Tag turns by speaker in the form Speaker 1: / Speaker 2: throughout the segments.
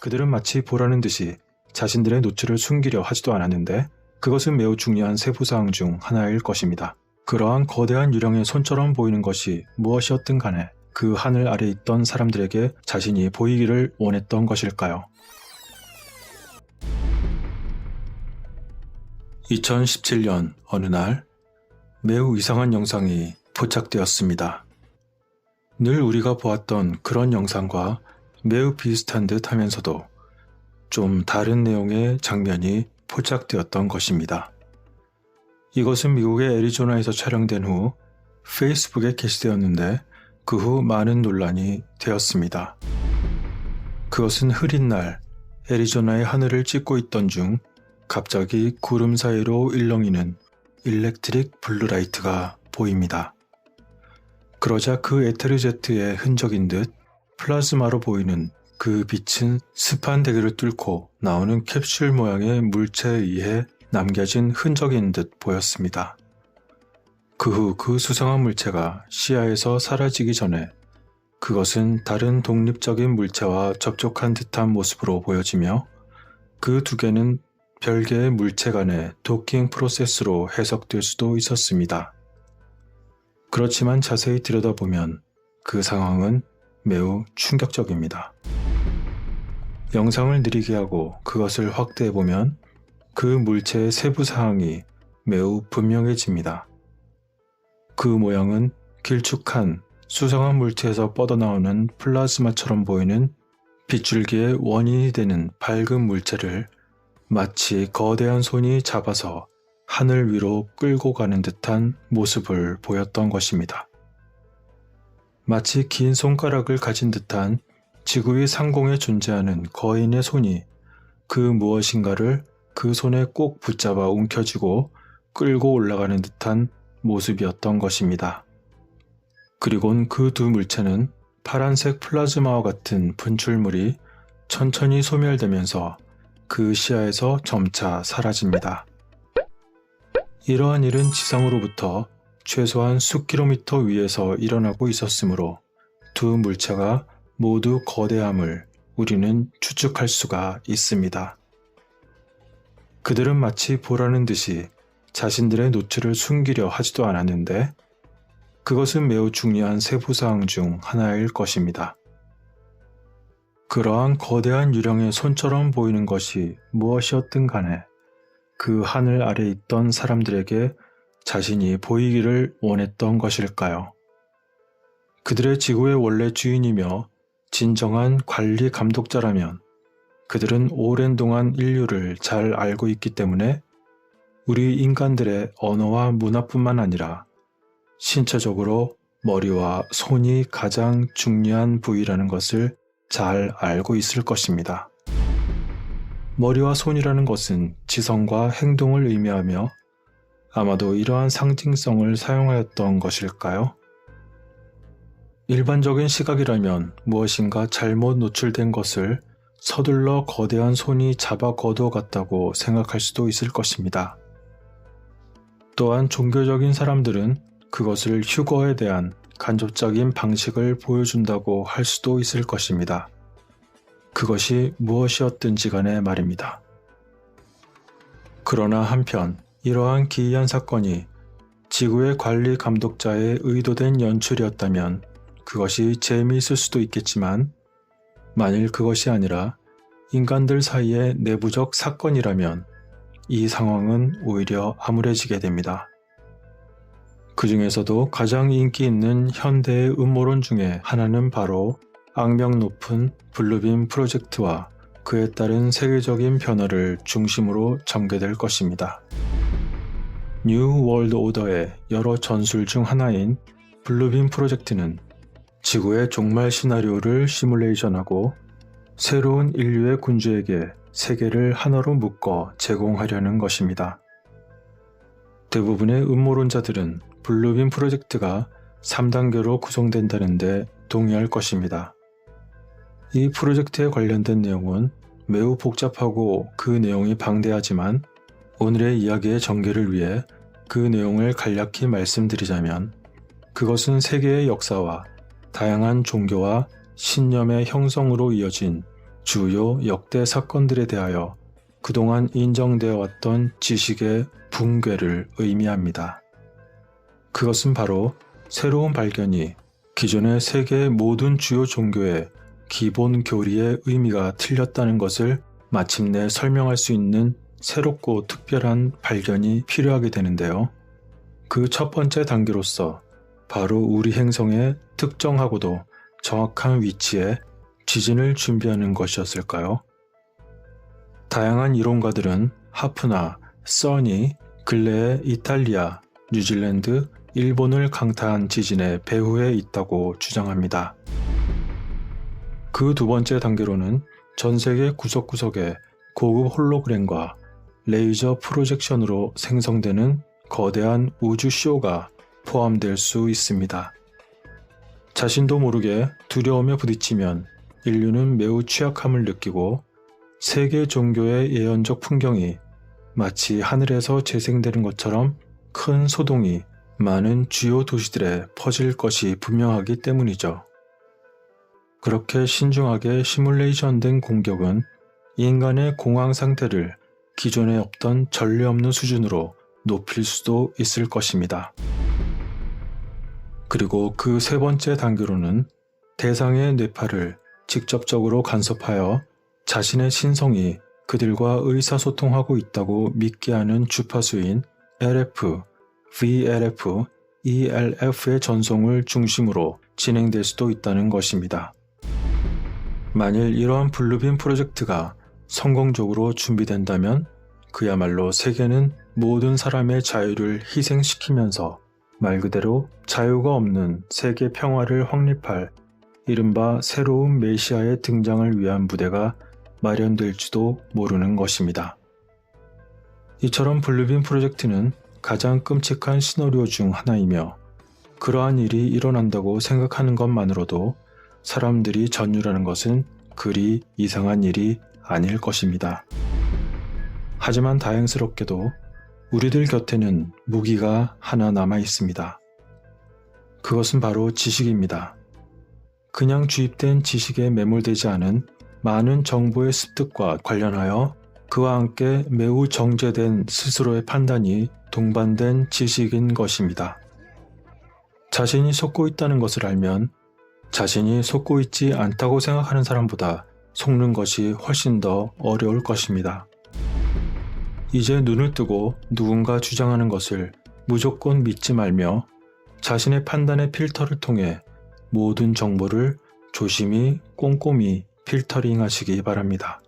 Speaker 1: 그들은 마치 보라는 듯이 자신들의 노출을 숨기려 하지도 않았는데 그것은 매우 중요한 세부사항 중 하나일 것입니다. 그러한 거대한 유령의 손처럼 보이는 것이 무엇이었든 간에 그 하늘 아래 있던 사람들에게 자신이 보이기를 원했던 것일까요? 2017년 어느 날 매우 이상한 영상이 포착되었습니다. 늘 우리가 보았던 그런 영상과 매우 비슷한 듯 하면서도 좀 다른 내용의 장면이 포착되었던 것입니다. 이것은 미국의 애리조나에서 촬영된 후 페이스북에 게시되었는데 그 후 많은 논란이 되었습니다. 그것은 흐린 날 애리조나의 하늘을 찍고 있던 중 갑자기 구름 사이로 일렁이는 일렉트릭 블루라이트가 보입니다. 그러자 그 에테르제트의 흔적인 듯 플라즈마로 보이는 그 빛은 습한 대기를 뚫고 나오는 캡슐 모양의 물체에 의해 남겨진 흔적인 듯 보였습니다. 그 후 그 수상한 물체가 시야에서 사라지기 전에 그것은 다른 독립적인 물체와 접촉한 듯한 모습으로 보여지며 그 두 개는 별개의 물체 간의 도킹 프로세스로 해석될 수도 있었습니다. 그렇지만 자세히 들여다보면 그 상황은 매우 충격적입니다. 영상을 느리게 하고 그것을 확대해보면 그 물체의 세부 사항이 매우 분명해집니다. 그 모양은 길쭉한 수상한 물체에서 뻗어나오는 플라즈마처럼 보이는 빗줄기의 원인이 되는 밝은 물체를 마치 거대한 손이 잡아서 하늘 위로 끌고 가는 듯한 모습을 보였던 것입니다. 마치 긴 손가락을 가진 듯한 지구의 상공에 존재하는 거인의 손이 그 무엇인가를 그 손에 꼭 붙잡아 움켜쥐고 끌고 올라가는 듯한 모습이었던 것입니다. 그리곤 그 두 물체는 파란색 플라즈마와 같은 분출물이 천천히 소멸되면서 그 시야에서 점차 사라집니다. 이러한 일은 지상으로부터 최소한 수 킬로미터 위에서 일어나고 있었으므로 두 물체가 모두 거대함을 우리는 추측할 수가 있습니다. 그들은 마치 보라는 듯이 자신들의 노출을 숨기려 하지도 않았는데 그것은 매우 중요한 세부사항 중 하나일 것입니다. 그러한 거대한 유령의 손처럼 보이는 것이 무엇이었든 간에 그 하늘 아래 있던 사람들에게 자신이 보이기를 원했던 것일까요? 그들의 지구의 원래 주인이며 진정한 관리 감독자라면 그들은 오랜 동안 인류를 잘 알고 있기 때문에 우리 인간들의 언어와 문화뿐만 아니라 신체적으로 머리와 손이 가장 중요한 부위라는 것을 잘 알고 있을 것입니다. 머리와 손이라는 것은 지성과 행동을 의미하며 아마도 이러한 상징성을 사용하였던 것일까요? 일반적인 시각이라면 무엇인가 잘못 노출된 것을 서둘러 거대한 손이 잡아 거두어 갔다고 생각할 수도 있을 것입니다. 또한 종교적인 사람들은 그것을 휴거에 대한 간접적인 방식을 보여준다고 할 수도 있을 것입니다. 그것이 무엇이었든지 간에 말입니다. 그러나 한편 이러한 기이한 사건이 지구의 관리 감독자의 의도된 연출이었다면 그것이 재미있을 수도 있겠지만 만일 그것이 아니라 인간들 사이의 내부적 사건이라면 이 상황은 오히려 암울해지게 됩니다. 그 중에서도 가장 인기 있는 현대의 음모론 중에 하나는 바로 악명 높은 블루빔 프로젝트와 그에 따른 세계적인 변화를 중심으로 전개될 것입니다. 뉴 월드 오더의 여러 전술 중 하나인 블루빔 프로젝트는 지구의 종말 시나리오를 시뮬레이션하고 새로운 인류의 군주에게 세계를 하나로 묶어 제공하려는 것입니다. 대부분의 음모론자들은 블루빔 프로젝트가 3단계로 구성된다는데 동의할 것입니다. 이 프로젝트에 관련된 내용은 매우 복잡하고 그 내용이 방대하지만 오늘의 이야기의 전개를 위해 그 내용을 간략히 말씀드리자면 그것은 세계의 역사와 다양한 종교와 신념의 형성으로 이어진 주요 역대 사건들에 대하여 그동안 인정되어 왔던 지식의 붕괴를 의미합니다. 그것은 바로 새로운 발견이 기존의 세계의 모든 주요 종교의 기본 교리의 의미가 틀렸다는 것을 마침내 설명할 수 있는 새롭고 특별한 발견이 필요하게 되는데요. 그 첫 번째 단계로서 바로 우리 행성의 특정하고도 정확한 위치에 지진을 준비하는 것이었을까요? 다양한 이론가들은 하프나 써니, 근래에 이탈리아, 뉴질랜드, 일본을 강타한 지진의 배후에 있다고 주장합니다. 그 두 번째 단계로는 전 세계 구석구석에 고급 홀로그램과 레이저 프로젝션으로 생성되는 거대한 우주쇼가 포함될 수 있습니다. 자신도 모르게 두려움에 부딪히면 인류는 매우 취약함을 느끼고 세계 종교의 예언적 풍경이 마치 하늘에서 재생되는 것처럼 큰 소동이 많은 주요 도시들에 퍼질 것이 분명하기 때문이죠. 그렇게 신중하게 시뮬레이션된 공격은 인간의 공황 상태를 기존에 없던 전례 없는 수준으로 높일 수도 있을 것입니다. 그리고 그 세 번째 단계로는 대상의 뇌파를 직접적으로 간섭하여 자신의 신성이 그들과 의사소통하고 있다고 믿게 하는 주파수인 LF, VLF, ELF의 전송을 중심으로 진행될 수도 있다는 것입니다. 만일 이러한 블루빔 프로젝트가 성공적으로 준비된다면 그야말로 세계는 모든 사람의 자유를 희생시키면서 말 그대로 자유가 없는 세계 평화를 확립할 이른바 새로운 메시아의 등장을 위한 무대가 마련될지도 모르는 것입니다. 이처럼 블루빔 프로젝트는 가장 끔찍한 시나리오 중 하나이며 그러한 일이 일어난다고 생각하는 것만으로도 사람들이 전율하는 것은 그리 이상한 일이 아닐 것입니다. 하지만 다행스럽게도 우리들 곁에는 무기가 하나 남아 있습니다. 그것은 바로 지식입니다. 그냥 주입된 지식에 매몰되지 않은 많은 정보의 습득과 관련하여 그와 함께 매우 정제된 스스로의 판단이 동반된 지식인 것입니다. 자신이 속고 있다는 것을 알면 자신이 속고 있지 않다고 생각하는 사람보다 속는 것이 훨씬 더 어려울 것입니다. 이제 눈을 뜨고 누군가 주장하는 것을 무조건 믿지 말며 자신의 판단의 필터를 통해 모든 정보를 조심히 꼼꼼히 필터링 하시기 바랍니다.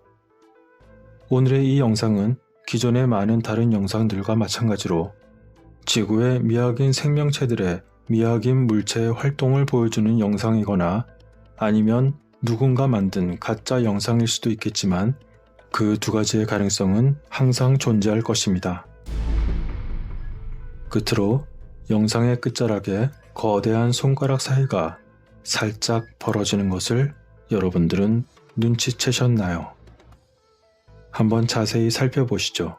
Speaker 1: 오늘의 이 영상은 기존의 많은 다른 영상들과 마찬가지로 지구의 미학인 생명체들의 미학인 물체의 활동을 보여주는 영상이거나 아니면 누군가 만든 가짜 영상일 수도 있겠지만 그 두 가지의 가능성은 항상 존재할 것입니다. 끝으로 영상의 끝자락에 거대한 손가락 사이가 살짝 벌어지는 것을 여러분들은 눈치채셨나요? 한번 자세히 살펴보시죠.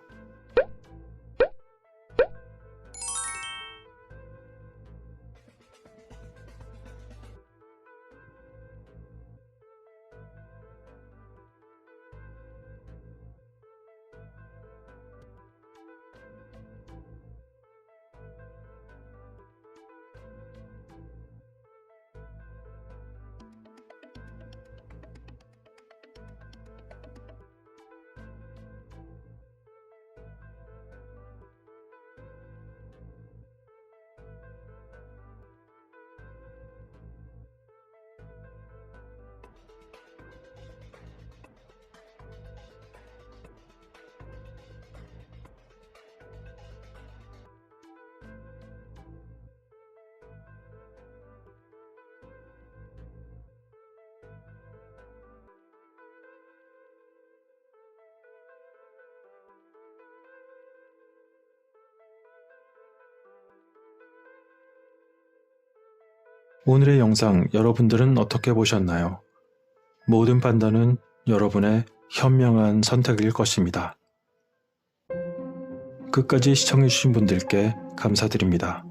Speaker 1: 오늘의 영상 여러분들은 어떻게 보셨나요? 모든 판단은 여러분의 현명한 선택일 것입니다. 끝까지 시청해주신 분들께 감사드립니다.